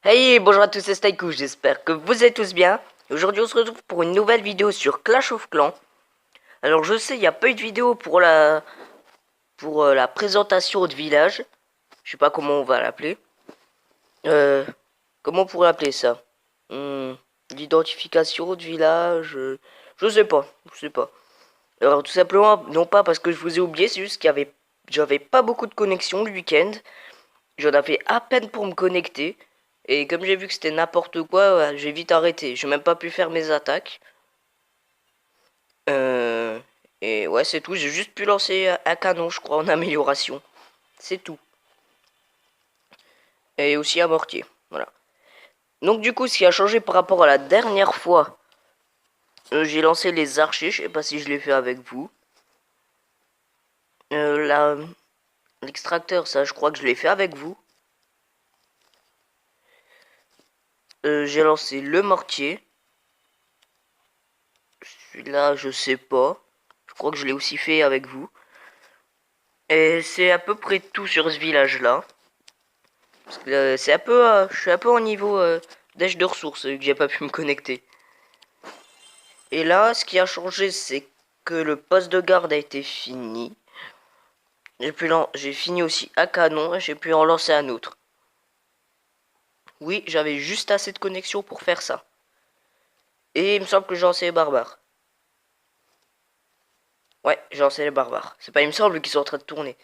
Hey, bonjour à tous, c'est Staikou, j'espère que vous êtes tous bien. Aujourd'hui, on se retrouve pour une nouvelle vidéo sur Clash of Clans. Alors, je sais, il n'y a pas eu de vidéo pour la présentation de village. Je sais pas comment on va l'appeler. Euh, Comment on pourrait appeler ça? L'identification de village, je sais pas, je sais pas. Alors, tout simplement, non pas parce que je vous ai oublié, c'est juste j'avais pas beaucoup de connexion le week-end. J'en avais à peine pour me connecter. Et comme j'ai vu que c'était n'importe quoi, j'ai vite arrêté. J'ai même pas pu faire mes attaques. Euh, et ouais, c'est tout. J'ai juste pu lancer un canon, je crois, en amélioration. C'est tout. Et aussi un mortier. Voilà. Donc du coup, ce qui a changé par rapport à la dernière fois, j'ai lancé les archers. Je sais pas si je l'ai fait avec vous. Euh, L'extracteur, ça, je crois que je l'ai fait avec vous. J'ai lancé le mortier. Celui-là, je sais pas. Je crois que je l'ai aussi fait avec vous. Et c'est à peu près tout sur ce village-là. Parce que c'est un peu, je suis un peu en niveau d'âge de ressources vu que j'ai pas pu me connecter. Et là, ce qui a changé, c'est que le poste de garde a été fini. J'ai fini aussi un canon et j'ai pu en lancer un autre. Oui, j'avais juste assez de connexion pour faire ça. Et il me semble que j'ai lancé les barbares. Ouais, j'ai lancé les barbares. C'est pas, il me semble qu'ils sont en train de tourner.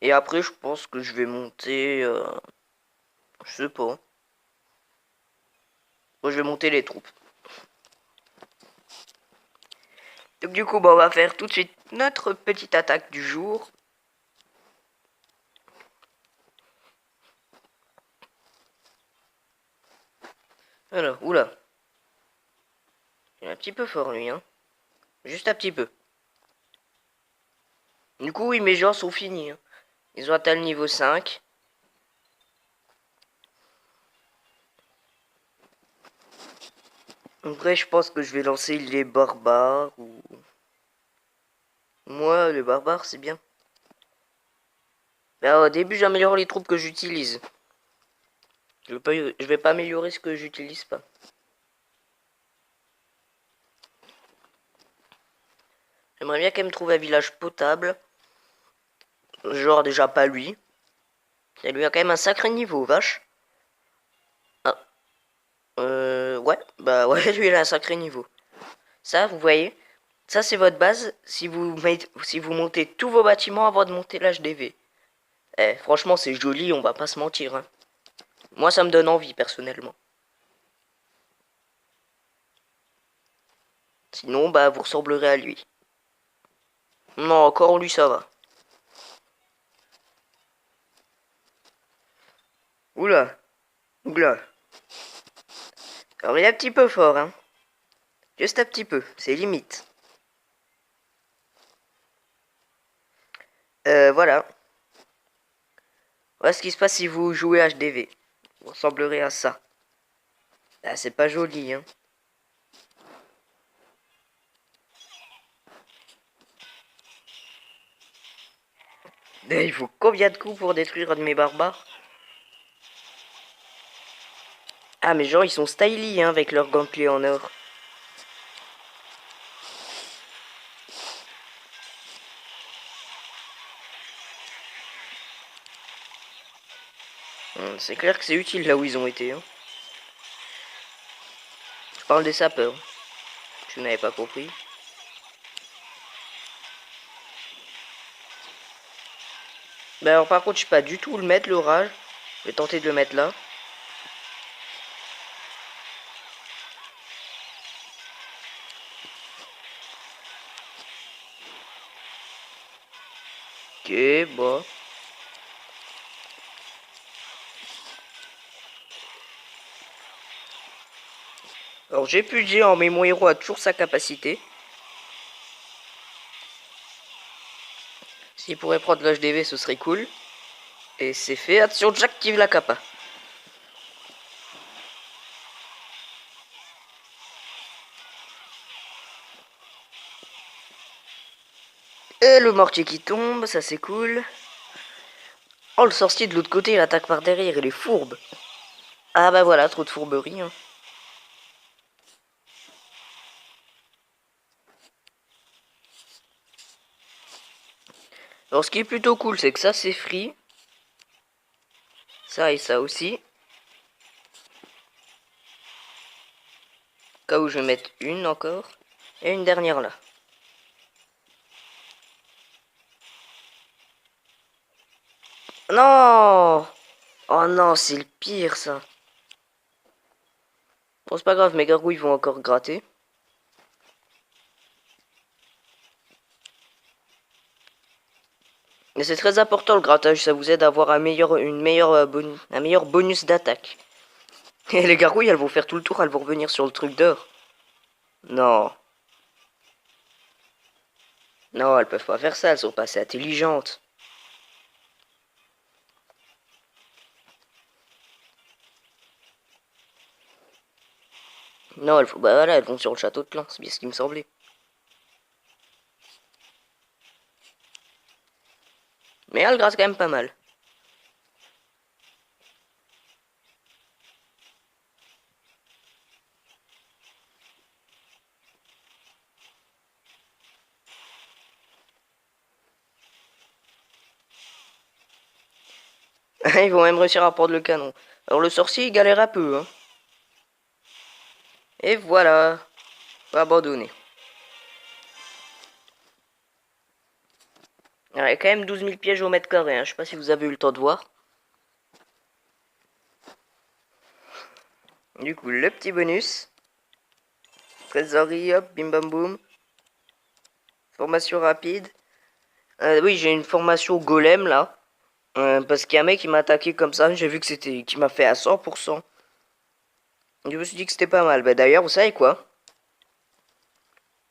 Et après, je pense que je vais monter. Je sais pas. Moi, je vais monter les troupes. Donc du coup, bah, on va faire tout de suite notre petite attaque du jour. Alors, oula. Il est un petit peu fort lui, hein. Juste un petit peu. Du coup, oui, mes gens sont finis, hein. Ils ont atteint le niveau 5. Après, je pense que je vais lancer les barbares ou... Moi, les barbares, c'est bien. Mais au début, j'améliore les troupes que j'utilise. Je vais pas améliorer ce que j'utilise pas. J'aimerais bien qu'elle me trouve un village potable. Genre déjà pas lui. Ça lui a quand même un sacré niveau, vache. Ah. Ouais. Bah ouais, lui il a un sacré niveau. Ça, vous voyez, ça c'est votre base si vous montez tous vos bâtiments avant de monter l'HDV. Eh, franchement, c'est joli, on va pas se mentir, hein. Moi, ça me donne envie, personnellement. Sinon, bah, vous ressemblerez à lui. Non, encore lui, ça va. Oula, oula. Alors, il est un petit peu fort, hein. Juste un petit peu, c'est limite. Voilà. Voilà ce qui se passe si vous jouez HDV. Vous ressemblerez à ça. Ah, c'est pas joli, hein. Il faut combien de coups pour détruire un de mes barbares? Ah, mes gens, ils sont styly, hein, avec leurs gantelets en or. C'est clair que c'est utile là où ils ont été, hein. Je parle des sapeurs. Tu n'avais pas compris. Ben alors par contre, je sais pas du tout le mettre, l'orage. Je vais tenter de le mettre là. Ok, bon. Alors j'ai plus de géant, mais mon héros a toujours sa capacité. S'il pourrait prendre l'HDV, ce serait cool. Et c'est fait. Attention, j'active la capa. Et le mortier qui tombe, ça c'est cool. Oh, le sorcier de l'autre côté, il attaque par derrière, il est fourbe. Ah bah voilà, trop de fourberie. Hein. Alors ce qui est plutôt cool, c'est que ça c'est free. Ça et ça aussi. Au cas où je vais mettre une encore. Et une dernière là. Non! Oh non, c'est le pire ça. Bon, c'est pas grave, mes gargouilles vont encore gratter. Mais c'est très important le grattage, ça vous aide à avoir un meilleur bonus d'attaque. Et les gargouilles, elles vont faire tout le tour, elles vont revenir sur le truc d'or. Non. Non, elles peuvent pas faire ça, elles sont pas assez intelligentes. Non, bah voilà, elles vont sur le château de clan, c'est bien ce qui me semblait. Mais elles grattent quand même pas mal. Ils vont même réussir à prendre le canon. Alors le sorcier, il galère un peu, hein. Et voilà. Abandonné. Il y a quand même 12 000 pièges au mètre carré, hein. Je sais pas si vous avez eu le temps de voir. Du coup, le petit bonus. Trésorerie, hop, bim bam boum. Formation rapide. Oui, j'ai une formation golem là. Parce qu'il y a un mec qui m'a attaqué comme ça. J'ai vu que c'était. Qui m'a fait à 100%. Je me suis dit que c'était pas mal. Bah d'ailleurs, vous savez quoi?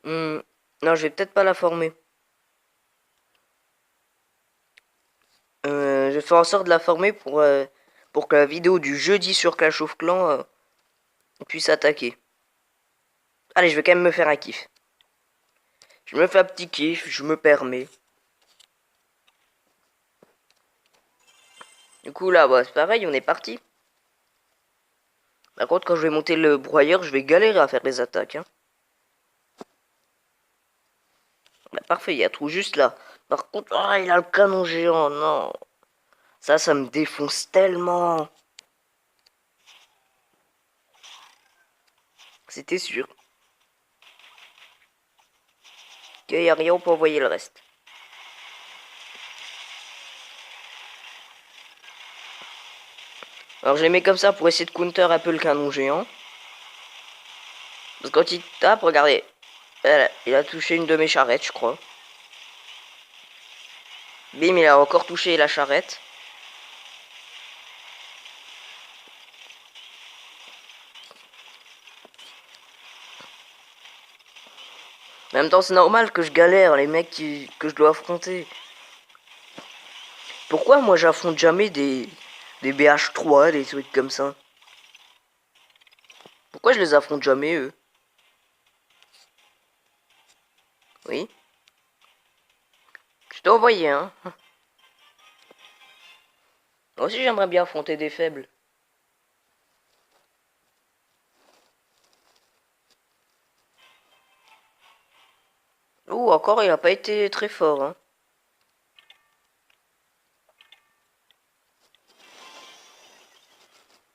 Non, je vais peut-être pas la former. Je vais faire en sorte de la former pour que la vidéo du jeudi sur Clash of Clans puisse attaquer. Allez, je vais quand même me faire un kiff. Je me fais un petit kiff, je me permets. Du coup là, bah, c'est pareil, on est parti. Par contre, quand je vais monter le broyeur, je vais galérer à faire les attaques. Hein. Bah, parfait, il y a tout juste là. Par contre, ah, il a le canon géant, non. Ça me défonce tellement. C'était sûr. Qu'il n'y a rien pour envoyer le reste. Alors je les mets comme ça pour essayer de counter un peu le canon géant. Parce que quand il tape, regardez. Il a touché une de mes charrettes, je crois. Bim, il a encore touché la charrette. En même temps, c'est normal que je galère, les mecs que je dois affronter. Pourquoi moi j'affronte jamais des BH3, des trucs comme ça? Pourquoi je les affronte jamais, eux? Oui? Je t'ai envoyé, hein? Moi aussi j'aimerais bien affronter des faibles. Ouh, encore il a pas été très fort, hein.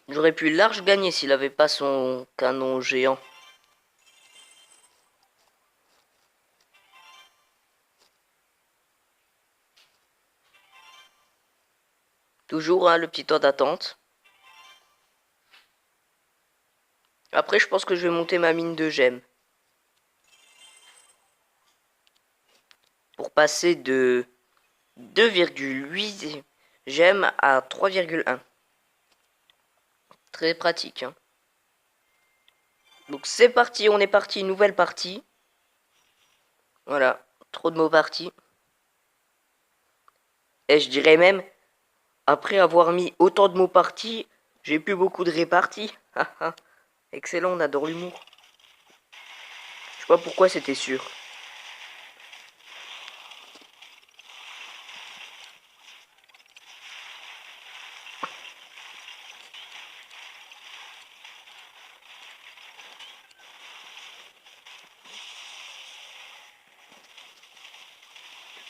J'aurais pu large gagner s'il avait pas son canon géant. Toujours, hein, le petit temps d'attente. Après, je pense que je vais monter ma mine de gemmes. Pour passer de 2,8 gemmes à 3,1. Très pratique, hein. Donc c'est parti, on est parti, nouvelle partie. Voilà, trop de mots partis. Et je dirais même, après avoir mis autant de mots partis, j'ai plus beaucoup de réparties. Excellent, on adore l'humour. Je sais pas pourquoi c'était sûr.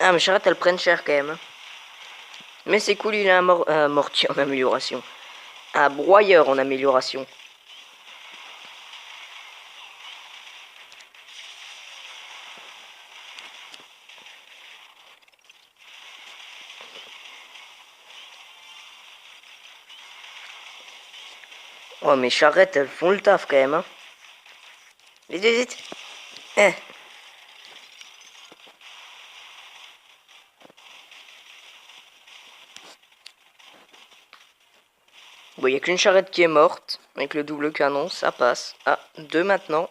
Ah, mes charrettes, elles prennent cher quand même. Mais c'est cool, il a un mortier en amélioration. Un broyeur en amélioration. Oh, mes charrettes, elles font le taf quand même, hein. Vite, vite, vite. Eh. Bon, il n'y a qu'une charrette qui est morte. Avec le double canon, ça passe. Ah, deux maintenant.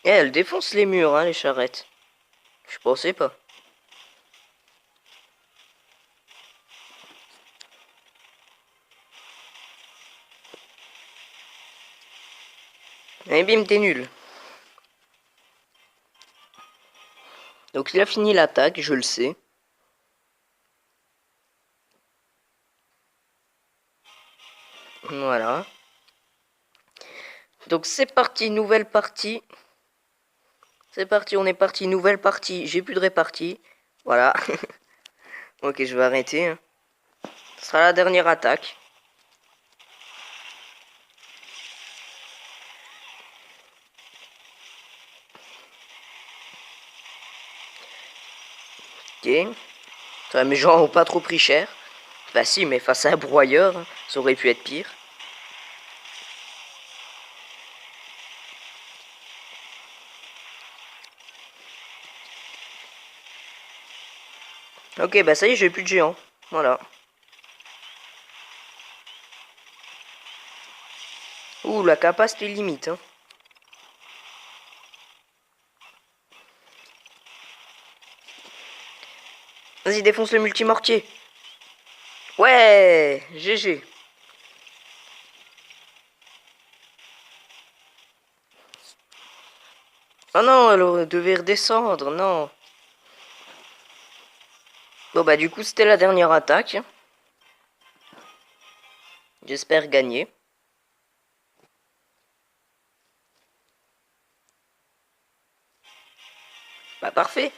Eh, elles défoncent les murs, hein, les charrettes. Je pensais pas. Eh bim, t'es nul. Donc il a fini l'attaque, je le sais. Voilà. Donc c'est parti, nouvelle partie. C'est parti, on est parti, nouvelle partie. J'ai plus de répartie. Voilà. Ok, je vais arrêter, hein. Ce sera la dernière attaque. Ok. Ça, mes gens ont pas trop pris cher. Bah si, mais face à un broyeur, hein, ça aurait pu être pire. Ok, bah ça y est, j'ai plus de géants. Voilà. Ouh, la capacité limite, hein. Vas-y, défonce le multimortier. Ouais, GG. Oh non, elle devait redescendre, non. Bon bah du coup, c'était la dernière attaque. J'espère gagner. Bah parfait.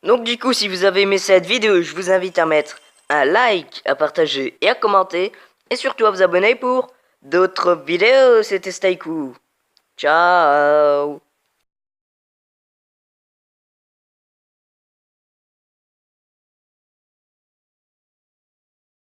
Donc du coup, si vous avez aimé cette vidéo, je vous invite à mettre un like, à partager et à commenter. Et surtout à vous abonner pour d'autres vidéos. C'était Stayku. Ciao.